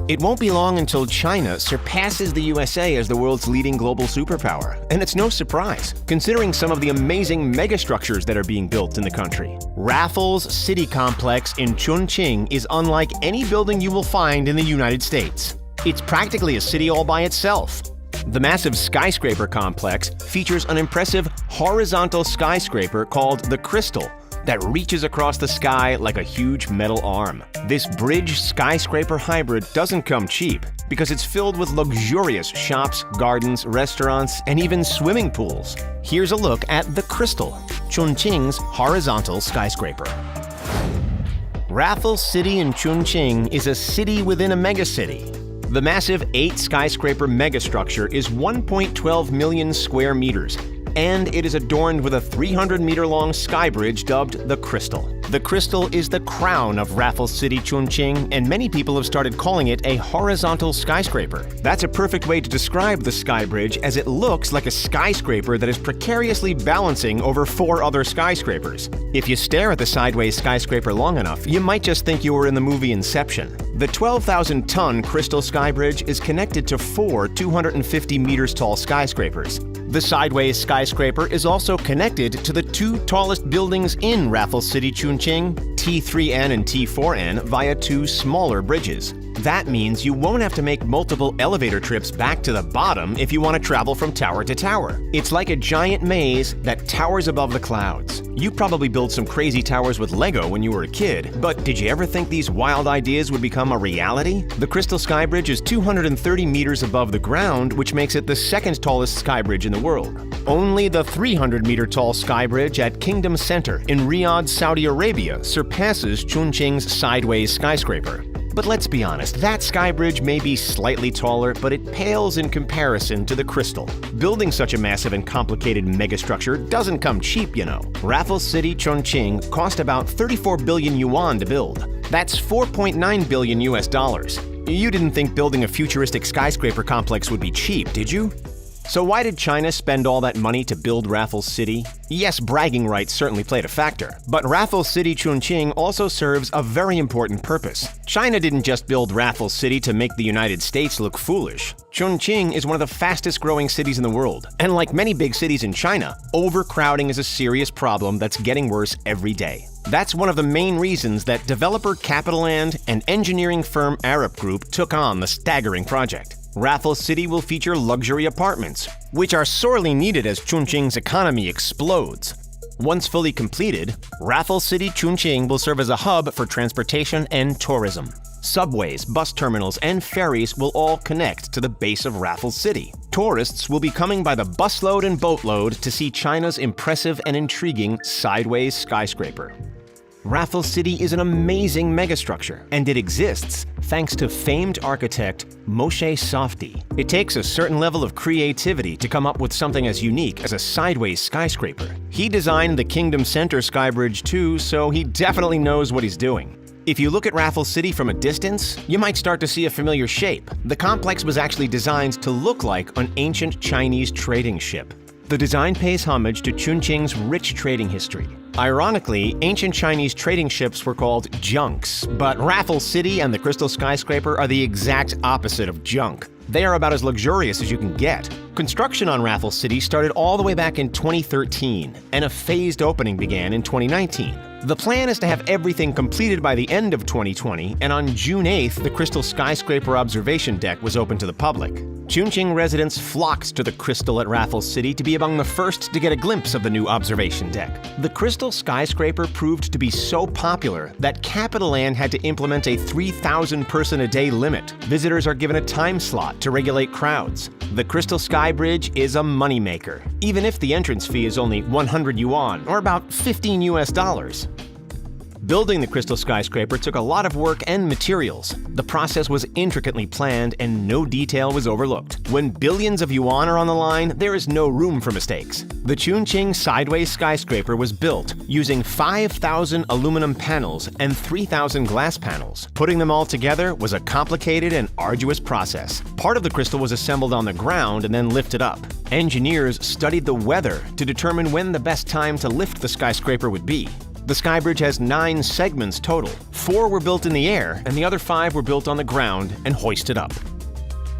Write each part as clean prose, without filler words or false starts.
It won't be long until China surpasses the USA as the world's leading global superpower. And it's no surprise, considering some of the amazing megastructures that are being built in the country. Raffles City Complex in Chongqing is unlike any building you will find in the United States. It's practically a city all by itself. The massive skyscraper complex features an impressive horizontal skyscraper called the Crystal that reaches across the sky like a huge metal arm. This bridge skyscraper hybrid doesn't come cheap because it's filled with luxurious shops, gardens, restaurants, and even swimming pools. Here's a look at the Crystal, Chongqing's horizontal skyscraper. Raffles City in Chongqing is a city within a megacity. The massive 8-skyscraper megastructure is 1.12 million square meters, and it is adorned with a 300-meter-long sky bridge dubbed the Crystal. The Crystal is the crown of Raffles City, Chongqing, and many people have started calling it a horizontal skyscraper. That's a perfect way to describe the sky bridge, as it looks like a skyscraper that is precariously balancing over 4 other skyscrapers. If you stare at the sideways skyscraper long enough, you might just think you were in the movie Inception. The 12,000-ton Crystal Sky Bridge is connected to 4 250 meters tall skyscrapers. The sideways skyscraper is also connected to the 2 tallest buildings in Raffles City, Chongqing, T3N and T4N, via 2 smaller bridges. That means you won't have to make multiple elevator trips back to the bottom if you want to travel from tower to tower. It's like a giant maze that towers above the clouds. You probably built some crazy towers with Lego when you were a kid, but did you ever think these wild ideas would become a reality? The Crystal Sky Bridge is 230 meters above the ground, which makes it the 2nd tallest sky bridge in the world. Only the 300-meter-tall sky bridge at Kingdom Center in Riyadh, Saudi Arabia surpasses Chongqing's sideways skyscraper. But let's be honest, that sky bridge may be slightly taller, but it pales in comparison to the Crystal. Building such a massive and complicated megastructure doesn't come cheap, you know. Raffles City, Chongqing cost about 34 billion yuan to build. That's 4.9 billion US dollars. You didn't think building a futuristic skyscraper complex would be cheap, did you? So why did China spend all that money to build Raffles City? Yes, bragging rights certainly played a factor, but Raffles City, Chongqing also serves a very important purpose. China didn't just build Raffles City to make the United States look foolish. Chongqing is one of the fastest growing cities in the world, and like many big cities in China, overcrowding is a serious problem that's getting worse every day. That's one of the main reasons that developer Capitaland and engineering firm Arab Group took on the staggering project. Raffles City will feature luxury apartments, which are sorely needed as Chongqing's economy explodes. Once fully completed, Raffles City Chongqing will serve as a hub for transportation and tourism. Subways, bus terminals, and ferries will all connect to the base of Raffles City. Tourists will be coming by the busload and boatload to see China's impressive and intriguing sideways skyscraper. Raffles City is an amazing megastructure, and it exists thanks to famed architect Moshe Safdie. It takes a certain level of creativity to come up with something as unique as a sideways skyscraper. He designed the Kingdom Center Skybridge too, so he definitely knows what he's doing. If you look at Raffles City from a distance, you might start to see a familiar shape. The complex was actually designed to look like an ancient Chinese trading ship. The design pays homage to Chongqing's rich trading history. Ironically, ancient Chinese trading ships were called junks, but Raffles City and the Crystal Skyscraper are the exact opposite of junk. They are about as luxurious as you can get. Construction on Raffles City started all the way back in 2013, and a phased opening began in 2019. The plan is to have everything completed by the end of 2020, and on June 8th, the Crystal Skyscraper observation deck was open to the public. Chongqing residents flocked to the Crystal at Raffles City to be among the first to get a glimpse of the new observation deck. The Crystal Skyscraper proved to be so popular that Capitaland had to implement a 3,000-person-a-day limit. Visitors are given a time slot to regulate crowds. The Crystal Sky Bridge is a moneymaker, even if the entrance fee is only 100 yuan, or about 15 US dollars. Building the Crystal Skyscraper took a lot of work and materials. The process was intricately planned and no detail was overlooked. When billions of yuan are on the line, there is no room for mistakes. The Chongqing sideways skyscraper was built using 5,000 aluminum panels and 3,000 glass panels. Putting them all together was a complicated and arduous process. Part of the crystal was assembled on the ground and then lifted up. Engineers studied the weather to determine when the best time to lift the skyscraper would be. The sky bridge has 9 segments total. 4 were built in the air, and the other 5 were built on the ground and hoisted up.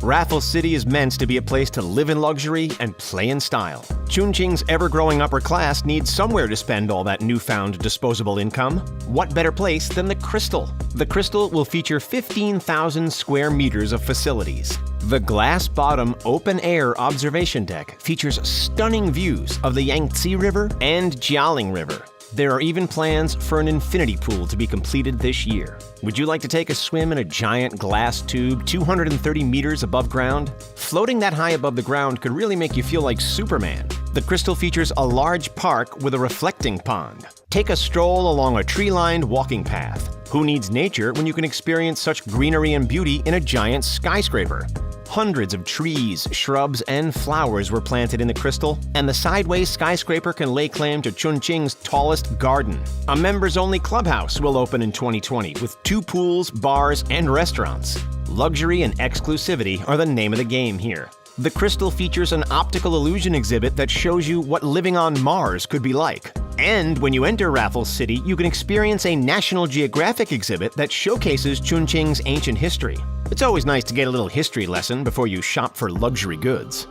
Raffles City is meant to be a place to live in luxury and play in style. Chongqing's ever-growing upper class needs somewhere to spend all that newfound disposable income. What better place than the Crystal? The Crystal will feature 15,000 square meters of facilities. The glass-bottom open-air observation deck features stunning views of the Yangtze River and Jialing River. There are even plans for an infinity pool to be completed this year. Would you like to take a swim in a giant glass tube 230 meters above ground? Floating that high above the ground could really make you feel like Superman. The Crystal features a large park with a reflecting pond. Take a stroll along a tree-lined walking path. Who needs nature when you can experience such greenery and beauty in a giant skyscraper? Hundreds of trees, shrubs, and flowers were planted in the Crystal, and the sideways skyscraper can lay claim to Chongqing's tallest garden. A members-only clubhouse will open in 2020 with 2 pools, bars, and restaurants. Luxury and exclusivity are the name of the game here. The Crystal features an optical illusion exhibit that shows you what living on Mars could be like. And when you enter Raffles City, you can experience a National Geographic exhibit that showcases Chongqing's ancient history. It's always nice to get a little history lesson before you shop for luxury goods.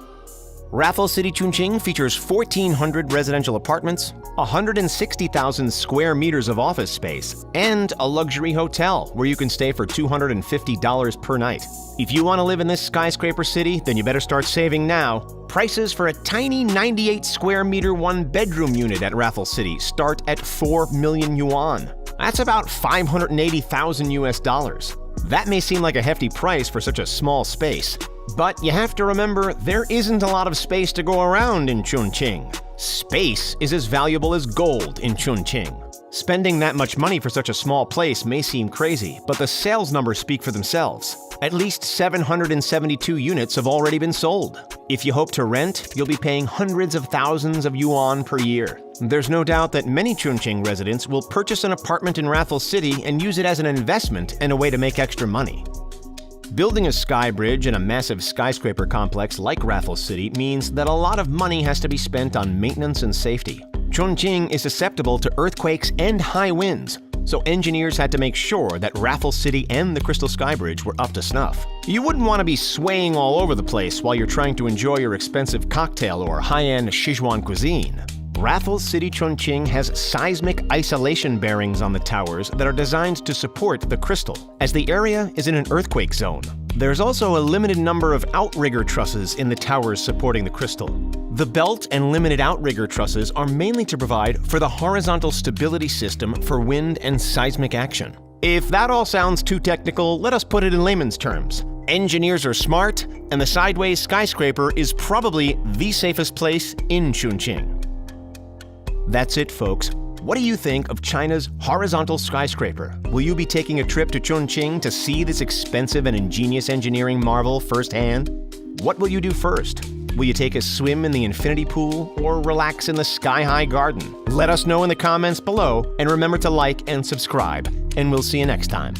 Raffles City Chongqing features 1,400 residential apartments, 160,000 square meters of office space, and a luxury hotel where you can stay for $250 per night. If you want to live in this skyscraper city, then you better start saving now. Prices for a tiny 98 square meter 1-bedroom unit at Raffles City start at 4 million yuan. That's about $580,000 US. That may seem like a hefty price for such a small space, but you have to remember there isn't a lot of space to go around in Chongqing. Space is as valuable as gold in Chongqing. Spending that much money for such a small place may seem crazy, but the sales numbers speak for themselves. At least 772 units have already been sold. If you hope to rent, you'll be paying hundreds of thousands of yuan per year. There's no doubt that many Chongqing residents will purchase an apartment in Raffles City and use it as an investment and a way to make extra money. Building a sky bridge in a massive skyscraper complex like Raffles City means that a lot of money has to be spent on maintenance and safety. Chongqing is susceptible to earthquakes and high winds, so engineers had to make sure that Raffles City and the Crystal Sky Bridge were up to snuff. You wouldn't want to be swaying all over the place while you're trying to enjoy your expensive cocktail or high-end Sichuan cuisine. Raffles City Chongqing has seismic isolation bearings on the towers that are designed to support the Crystal, as the area is in an earthquake zone. There's also a limited number of outrigger trusses in the towers supporting the Crystal. The belt and limited outrigger trusses are mainly to provide for the horizontal stability system for wind and seismic action. If that all sounds too technical, let us put it in layman's terms. Engineers are smart, and the sideways skyscraper is probably the safest place in Chongqing. That's it, folks. What do you think of China's horizontal skyscraper? Will you be taking a trip to Chongqing to see this expensive and ingenious engineering marvel firsthand? What will you do first? Will you take a swim in the infinity pool or relax in the sky-high garden? Let us know in the comments below, and remember to like and subscribe, and we'll see you next time.